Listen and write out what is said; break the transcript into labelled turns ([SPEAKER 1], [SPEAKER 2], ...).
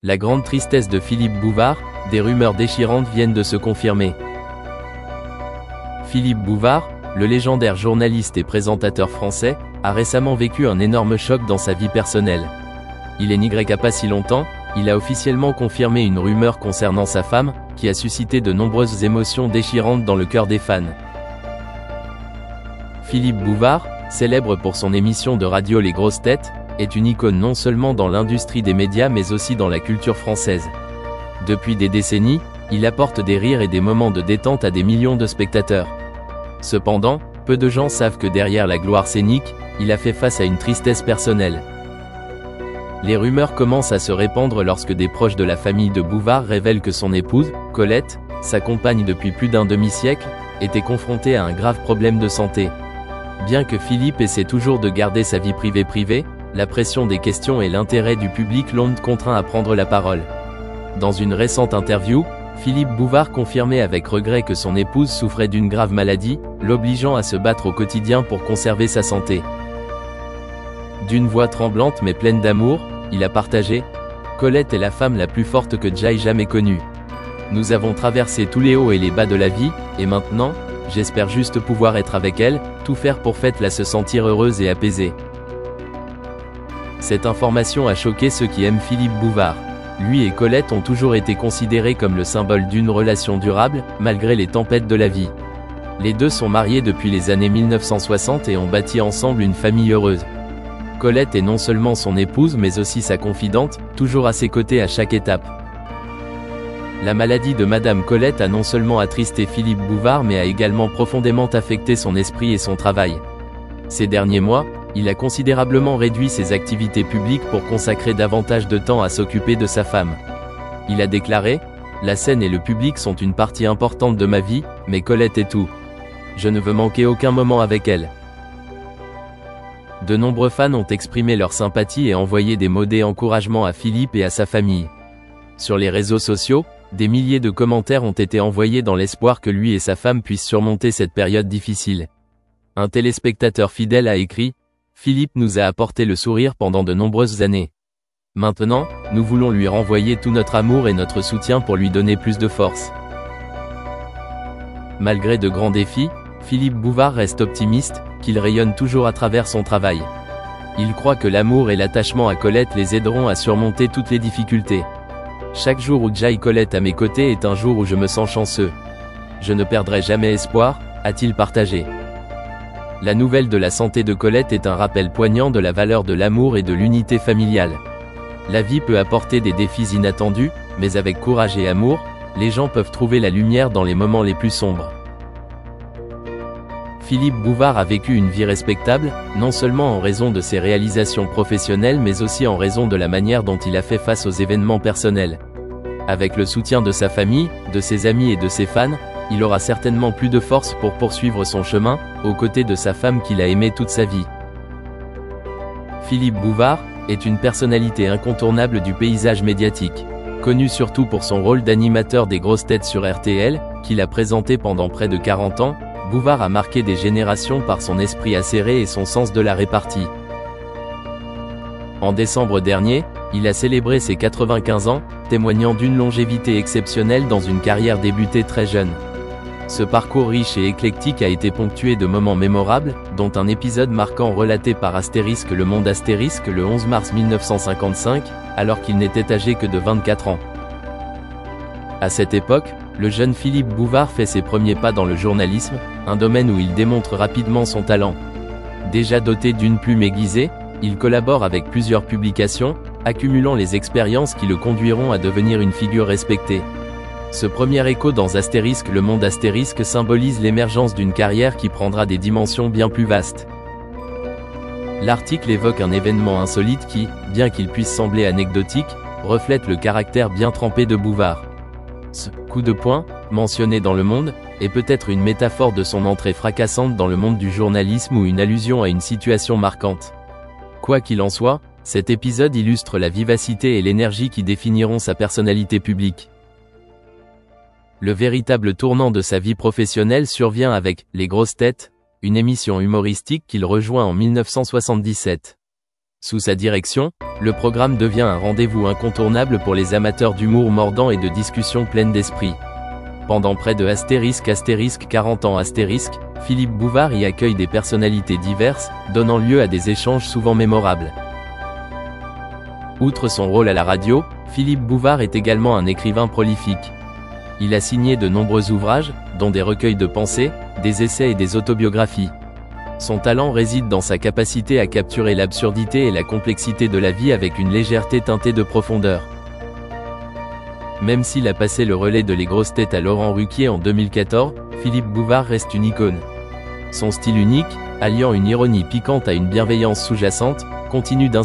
[SPEAKER 1] La grande tristesse de Philippe Bouvard, des rumeurs déchirantes viennent de se confirmer. Philippe Bouvard, le légendaire journaliste et présentateur français, a récemment vécu un énorme choc dans sa vie personnelle. Il est n'y a pas si longtemps, il a officiellement confirmé une rumeur concernant sa femme, qui a suscité de nombreuses émotions déchirantes dans le cœur des fans. Philippe Bouvard, célèbre pour son émission de radio Les Grosses Têtes, est une icône non seulement dans l'industrie des médias mais aussi dans la culture française. Depuis des décennies, il apporte des rires et des moments de détente à des millions de spectateurs. Cependant, peu de gens savent que derrière la gloire scénique, il a fait face à une tristesse personnelle. Les rumeurs commencent à se répandre lorsque des proches de la famille de Bouvard révèlent que son épouse, Colette, sa compagne depuis plus d'un demi-siècle, était confrontée à un grave problème de santé. Bien que Philippe essaie toujours de garder sa vie privée, la pression des questions et l'intérêt du public l'ont contraint à prendre la parole. Dans une récente interview, Philippe Bouvard confirmait avec regret que son épouse souffrait d'une grave maladie, l'obligeant à se battre au quotidien pour conserver sa santé. D'une voix tremblante mais pleine d'amour, il a partagé « Colette est la femme la plus forte que j'aie jamais connue. Nous avons traversé tous les hauts et les bas de la vie, et maintenant, j'espère juste pouvoir être avec elle, tout faire pour la se sentir heureuse et apaisée. » Cette information a choqué ceux qui aiment Philippe Bouvard. Lui et Colette ont toujours été considérés comme le symbole d'une relation durable, malgré les tempêtes de la vie. Les deux sont mariés depuis les années 1960 et ont bâti ensemble une famille heureuse. Colette est non seulement son épouse mais aussi sa confidente, toujours à ses côtés à chaque étape. La maladie de Madame Colette a non seulement attristé Philippe Bouvard mais a également profondément affecté son esprit et son travail. Ces derniers mois, il a considérablement réduit ses activités publiques pour consacrer davantage de temps à s'occuper de sa femme. Il a déclaré « La scène et le public sont une partie importante de ma vie, mais Colette est tout. Je ne veux manquer aucun moment avec elle. » De nombreux fans ont exprimé leur sympathie et envoyé des mots d'encouragement à Philippe et à sa famille. Sur les réseaux sociaux, des milliers de commentaires ont été envoyés dans l'espoir que lui et sa femme puissent surmonter cette période difficile. Un téléspectateur fidèle a écrit « Philippe nous a apporté le sourire pendant de nombreuses années. Maintenant, nous voulons lui renvoyer tout notre amour et notre soutien pour lui donner plus de force. » Malgré de grands défis, Philippe Bouvard reste optimiste, qu'il rayonne toujours à travers son travail. Il croit que l'amour et l'attachement à Colette les aideront à surmonter toutes les difficultés. « Chaque jour où j'ai Colette à mes côtés est un jour où je me sens chanceux. Je ne perdrai jamais espoir, a-t-il partagé. La nouvelle de la santé de Colette est un rappel poignant de la valeur de l'amour et de l'unité familiale. La vie peut apporter des défis inattendus, mais avec courage et amour, les gens peuvent trouver la lumière dans les moments les plus sombres. Philippe Bouvard a vécu une vie respectable, non seulement en raison de ses réalisations professionnelles mais aussi en raison de la manière dont il a fait face aux événements personnels. Avec le soutien de sa famille, de ses amis et de ses fans, il aura certainement plus de force pour poursuivre son chemin, aux côtés de sa femme qu'il a aimée toute sa vie. Philippe Bouvard est une personnalité incontournable du paysage médiatique. Connu surtout pour son rôle d'animateur des Grosses Têtes sur RTL, qu'il a présenté pendant près de 40 ans, Bouvard a marqué des générations par son esprit acéré et son sens de la répartie. En décembre dernier, il a célébré ses 95 ans, témoignant d'une longévité exceptionnelle dans une carrière débutée très jeune. Ce parcours riche et éclectique a été ponctué de moments mémorables, dont un épisode marquant relaté par Astérisque Le Monde Astérisque le 11 mars 1955, alors qu'il n'était âgé que de 24 ans. À cette époque, le jeune Philippe Bouvard fait ses premiers pas dans le journalisme, un domaine où il démontre rapidement son talent. Déjà doté d'une plume aiguisée, il collabore avec plusieurs publications, accumulant les expériences qui le conduiront à devenir une figure respectée. Ce premier écho dans Astérisque Le Monde Astérisque symbolise l'émergence d'une carrière qui prendra des dimensions bien plus vastes. L'article évoque un événement insolite qui, bien qu'il puisse sembler anecdotique, reflète le caractère bien trempé de Bouvard. Ce « coup de poing », mentionné dans Le Monde, est peut-être une métaphore de son entrée fracassante dans le monde du journalisme ou une allusion à une situation marquante. Quoi qu'il en soit, cet épisode illustre la vivacité et l'énergie qui définiront sa personnalité publique. Le véritable tournant de sa vie professionnelle survient avec « Les Grosses Têtes », une émission humoristique qu'il rejoint en 1977. Sous sa direction, le programme devient un rendez-vous incontournable pour les amateurs d'humour mordant et de discussions pleines d'esprit. Pendant près de * 40 ans *, Philippe Bouvard y accueille des personnalités diverses, donnant lieu à des échanges souvent mémorables. Outre son rôle à la radio, Philippe Bouvard est également un écrivain prolifique. Il a signé de nombreux ouvrages, dont des recueils de pensées, des essais et des autobiographies. Son talent réside dans sa capacité à capturer l'absurdité et la complexité de la vie avec une légèreté teintée de profondeur. Même s'il a passé le relais de Les Grosses Têtes à Laurent Ruquier en 2014, Philippe Bouvard reste une icône. Son style unique, alliant une ironie piquante à une bienveillance sous-jacente, continue d'inspirer.